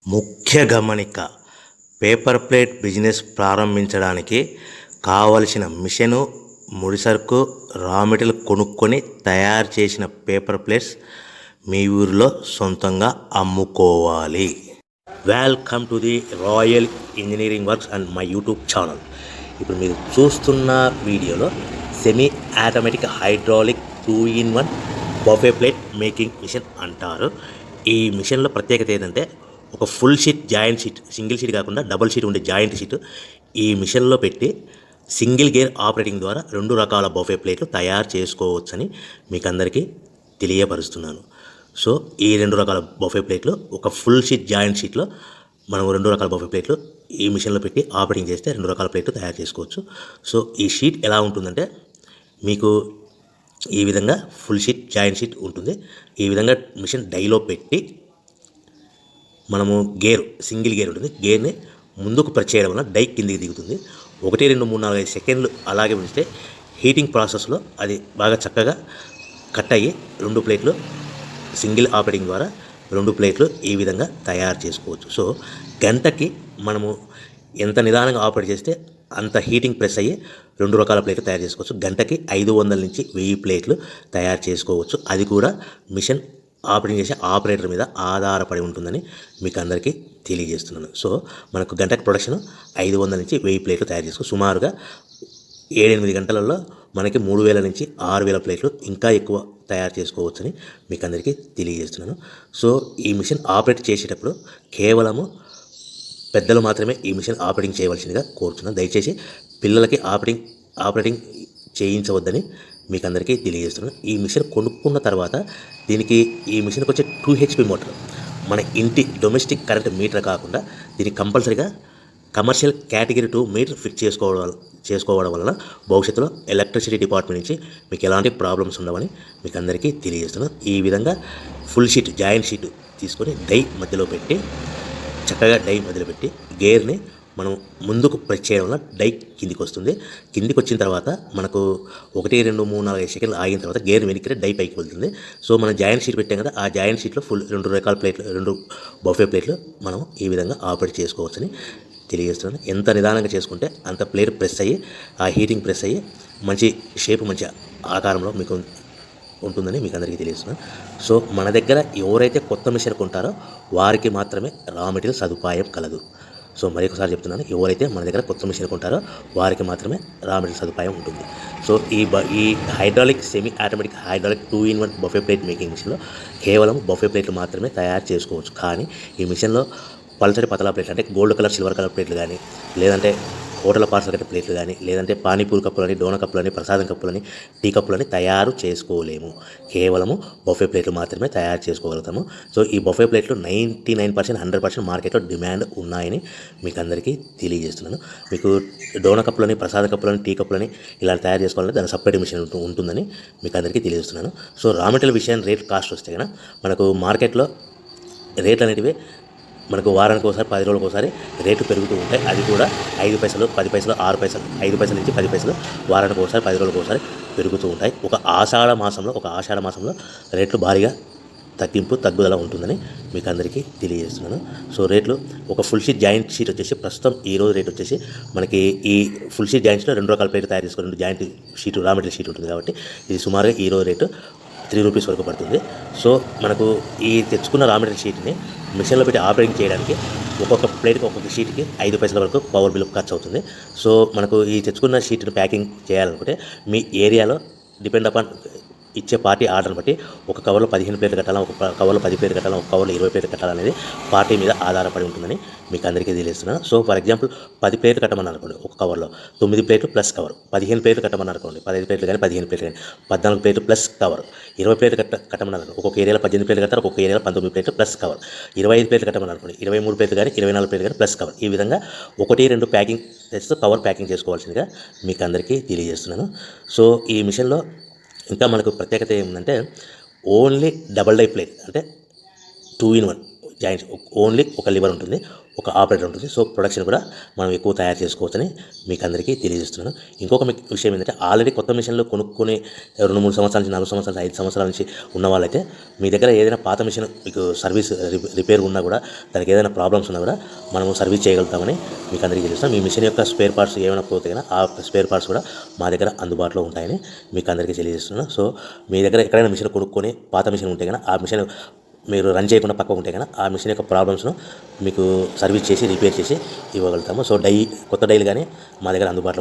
ముఖ్య గమనిక, paper plate business ప్రారంభించడానికి కావలసిన మిషను, ముడిసరుకు, రా మెటీరియల్ కొనుక్కొని తయారు చేసిన పేపర్ ప్లేట్స్ మీ ఊరిలో సొంతంగా అమ్ముకోవాలి. Welcome to the royal engineering works and my YouTube channel. ఇప్పుడు మీరు చూస్తున్న వీడియోలో semi automatic hydraulic 2-in-1 buffet plate making machine అంటారు. ఈ మిషన్లో ప్రత్యేకత ఏంటంటే ఒక full sheet joint sheet, single sheet కాకుండా డబుల్ షీట్ ఉండే జాయింట్ షీట్ ఈ మిషన్లో పెట్టి సింగిల్ గేర్ ఆపరేటింగ్ ద్వారా 2 రకాల బఫే ప్లేట్లు తయారు చేసుకోవచ్చని మీకు అందరికీ తెలియపరుస్తున్నాను. సో ఈ 2 రకాల బఫే ప్లేట్లు ఒక ఫుల్ షీట్ జాయింట్ షీట్లో మనం 2 రకాల బఫే ప్లేట్లు ఈ మిషన్లో పెట్టి ఆపరేటింగ్ చేస్తే 2 రకాల ప్లేట్లు తయారు చేసుకోవచ్చు. సో ఈ షీట్ ఎలా ఉంటుందంటే మీకు ఈ విధంగా ఫుల్ షీట్ జాయింట్ షీట్ ఉంటుంది. ఈ విధంగా మిషన్ డైలో పెట్టి మనము సింగిల్ గేర్ ఉంటుంది. గేర్ని ముందుకు ప్రెస్ చేయడం వల్ల డై కిందికి దిగుతుంది. 1, 2, 3, 4, 5 సెకండ్లు అలాగే ఉంచితే హీటింగ్ ప్రాసెస్లో అది బాగా చక్కగా కట్ అయ్యి 2 ప్లేట్లు సింగిల్ ఆపరేటింగ్ ద్వారా 2 ప్లేట్లు ఈ విధంగా తయారు చేసుకోవచ్చు. సో గంటకి మనము ఎంత నిదానంగా ఆపరేట్ చేస్తే అంత హీటింగ్ ప్రెస్ అయ్యి 2 రకాల ప్లేట్లు తయారు చేసుకోవచ్చు. గంటకి 500 నుంచి 1000 ప్లేట్లు తయారు చేసుకోవచ్చు. అది కూడా మిషన్ ఆపరేటింగ్ చేసే ఆపరేటర్ మీద ఆధారపడి ఉంటుందని మీకు అందరికీ తెలియజేస్తున్నాను. సో మనకు గంటకి ప్రొడక్షన్ 500 నుంచి 1000 ప్లేట్లు తయారు చేసుకోవచ్చు. సుమారుగా 7-8 గంటలలో మనకి 3000 నుంచి 6000 ప్లేట్లు ఇంకా ఎక్కువ తయారు చేసుకోవచ్చని మీకు అందరికీ తెలియజేస్తున్నాను. సో ఈ మిషన్ ఆపరేట్ చేసేటప్పుడు కేవలము పెద్దలు మాత్రమే ఈ మిషన్ ఆపరేటింగ్ చేయవలసిందిగా కోరుతున్నాను. దయచేసి పిల్లలకి ఆపరేటింగ్ చేయించవద్దని మీకు అందరికీ తెలియజేస్తున్నాను. ఈ మిషన్ కొనుక్కున్న తర్వాత ఈ మిషన్కి వచ్చే 2 HP మోటార్ మన ఇంటి డొమెస్టిక్ కరెంట్ మీటర్ కాకుండా దీనికి కంపల్సరీగా కమర్షియల్ కేటగిరీ 2 మీటర్ ఫిక్స్ చేసుకోవడం వలన భవిష్యత్తులో ఎలక్ట్రిసిటీ డిపార్ట్మెంట్ నుంచి మీకు ఎలాంటి ప్రాబ్లమ్స్ ఉండవని మీకు అందరికీ తెలియజేస్తున్నాను. ఈ విధంగా ఫుల్ షీట్ జాయింట్ షీట్ తీసుకొని చక్కగా డై మధ్యలో పెట్టి గేర్ని మనం ముందుకు ప్రెస్ చేయడం వల్ల డై కిందికి వస్తుంది. కిందికి వచ్చిన తర్వాత మనకు 1, 2, 3, 4, 5 సెకండ్లు ఆగిన తర్వాత గేర్ వెనక్కి డై పైకి వెళ్తుంది. సో మనం జాయింట్ షీట్ పెట్టాం కదా, ఆ జాయింట్ షీట్లో ఫుల్ 2 రకాల ప్లేట్లు 2 బఫే ప్లేట్లు మనం ఈ విధంగా ఆపరేట్ చేసుకోవచ్చని తెలియజేస్తున్నాను. ఎంత నిదానంగా చేసుకుంటే అంత ప్లేట్ ప్రెస్ అయ్యి ఆ హీటింగ్ ప్రెస్ అయ్యి మంచి షేప్ మంచి ఆకారంలో మీకు ఉంటుందని మీకు అందరికీ తెలియజేస్తున్నాను. సో మన దగ్గర ఎవరైతే కొత్త మిషన్ కొంటారో వారికి మాత్రమే రా మెటీరియల్ సదుపాయం కలదు. సో మరొకసారి చెప్తున్నాను, ఎవరైతే మన దగ్గర కొత్త మిషన్ కొంటారో వారికి మాత్రమే రా మెటీరియల్ సదుపాయం ఉంటుంది. సో ఈ hydraulic semi automatic hydraulic 2-in-1 buffet plate making మిషన్లో కేవలం బఫే ప్లేట్లు మాత్రమే తయారు చేసుకోవచ్చు. కానీ ఈ మిషన్లో పల్చటి పతలా ప్లేట్లు అంటే గోల్డ్ కలర్, సిల్వర్ కలర్ ప్లేట్లు కానీ, లేదంటే హోటల్ పార్సల్ కట్టే ప్లేట్లు కానీ, లేదంటే పానీపూరి కప్పులని, డోనా కప్పులని, ప్రసాదం కప్పులని, టీ కప్పులని తయారు చేసుకోలేము. కేవలము బఫే ప్లేట్లు మాత్రమే తయారు చేసుకోగలుగుతాము. సో ఈ బఫే ప్లేట్లు 99%, 100% మార్కెట్లో డిమాండ్ ఉన్నాయని మీకు అందరికీ తెలియజేస్తున్నాను. మీకు డోనా కప్పులని, ప్రసాద కప్పులని, టీ కప్పులని ఇలా తయారు చేసుకోవాలంటే దాని సపరేట్ మిషన్ ఉంటుందని మీకు అందరికీ తెలియజేస్తున్నాను. సో రా మెటీరియల్ విషయాన్ని రేట్ కాస్ట్ వస్తే కనుక మనకు మార్కెట్లో రేట్లు అనేటివి మనకు వారానికి ఒకసారి, 10 రోజులకు ఒకసారి రేట్లు పెరుగుతూ ఉంటాయి. అది కూడా 5 పైసలు, 10 పైసలు, 6 పైసలు, 5 పైసల నుంచి 10 పైసలు వారానికి ఒకసారి, 10 రోజులకు ఒకసారి పెరుగుతూ ఉంటాయి. ఒక ఆషాఢ మాసంలో రేట్లు భారీగా తగ్గుదల ఉంటుందని మీకు అందరికీ తెలియజేస్తున్నాను. సో రేట్లు ఒక ఫుల్ షీట్ జాయింట్ షీట్ వచ్చేసి ప్రస్తుతం ఈరోజు రేట్ వచ్చేసి మనకి ఈ ఫుల్ షీట్ జాయింట్ షీట్లో 2 రకాల ప్లేట్లు తయారు చేసుకుని 2 joint sheet raw material sheet ఉంటుంది కాబట్టి ఇది సుమారుగా ఈరోజు రేటు 3 రూపీస్ వరకు పడుతుంది. సో మనకు ఈ తెచ్చుకున్న రా మెటీరియల్ షీట్ని మిషన్లో పెట్టి ఆపరేటింగ్ చేయడానికి ఒక్కొక్క ప్లేట్కి ఒక్కొక్క షీట్కి 5 పైసల వరకు పవర్ బిల్ ఖర్చు అవుతుంది. సో మనకు ఈ తెచ్చుకున్న షీట్ని ప్యాకింగ్ చేయాలనుకుంటే మీ ఏరియాలో డిపెండ్ అపాన్ ఇచ్చే పార్టీ ఆర్డర్ని బట్టి ఒక కవర్లో 15 ప్లేట్లు కట్టాలా, ఒక కవర్లో 10 ప్లేట్లు కట్టాలా, ఒక కవర్లో 20 ప్లేట్లు కట్టాలనేది పార్టీ మీద ఆధారపడి ఉంటుందని మీకు అందరికీ తెలియజేస్తున్నాను. సో ఫర్ ఎగ్జాంపుల్ 10 ప్లేట్లు కట్టమని అనుకోండి, ఒక కవర్లో 9 ప్లేట్లు ప్లస్ కవర్. 15 ప్లేట్లు కట్టమని అనుకోండి, 15 ప్లేట్లు కానీ 15 ప్లేట్లు కానీ 14 ప్లేట్లు ప్లస్ కవర్. 20 ప్లేట్లు కట్టమని అనుకోండి, ఒక్కొక్క ఏరియాలో 18 ప్లేట్లు కట్టారు, ఒక్కొక్క ఏరియాలో 19 ప్లేట్లు ప్లస్ కవర్. 25 ప్లేట్లు కట్టమని అనుకోండి, 23 ప్లేట్లు కానీ 24 ప్లేట్లు కానీ ప్లస్ కవర్. ఈ విధంగా 1, 2 ప్యాకింగ్ చేస్తూ కవర్ ప్యాకింగ్ చేసుకోవాల్సిందిగా మీకు అందరికీ తెలియజేస్తున్నాను. సో ఈ మిషన్లో ఇంకా మనకు ప్రత్యేకత ఏమిటంటే ఓన్లీ డబల్ డై ప్లేట్ అంటే 2-in-1 జాయింట్స్ ఓన్లీ ఒక లివర్ ఉంటుంది, ఒక ఆపరేటర్ ఉంటుంది. సో ప్రొడక్షన్ కూడా మనం ఎక్కువ తయారు చేసుకోవచ్చని మీకు అందరికీ తెలియజేస్తున్నాను. ఇంకొక విషయం ఏంటంటే ఆల్రెడీ కొత్త మిషన్లు కొనుక్కొని 2-3 సంవత్సరాల నుంచి 4 సంవత్సరాల నుంచి 5 సంవత్సరాల నుంచి ఉన్న వాళ్ళైతే మీ దగ్గర ఏదైనా పాత మిషన్ మీకు సర్వీస్ రిపేర్ ఉన్నా కూడా దానికి ఏదైనా ప్రాబ్లమ్స్ ఉన్నా కూడా మనము సర్వీస్ చేయగలుగుతామని మీకు అందరికీ తెలుస్తాం. మీ మిషన్ యొక్క స్పేర్ పార్ట్స్ ఏమైనా పోతే కన్నా ఆ స్పేర్ పార్ట్స్ కూడా మా దగ్గర అందుబాటులో ఉంటాయని మీకు అందరికీ తెలియజేస్తున్నాను. సో మీ దగ్గర ఎక్కడైనా మిషన్ కొనుక్కొని పాత మిషన్ ఉంటే కన్నా ఆ మిషన్ మీరు రన్ చేయకుండా పక్కకు ఉంటే కన్నా ఆ మిషన్ యొక్క ప్రాబ్లమ్స్ను మీకు సర్వీస్ చేసి రిపేర్ చేసి ఇవ్వగలుగుతాము. సో కొత్త డైలు కానీ మా దగ్గర అందుబాటులో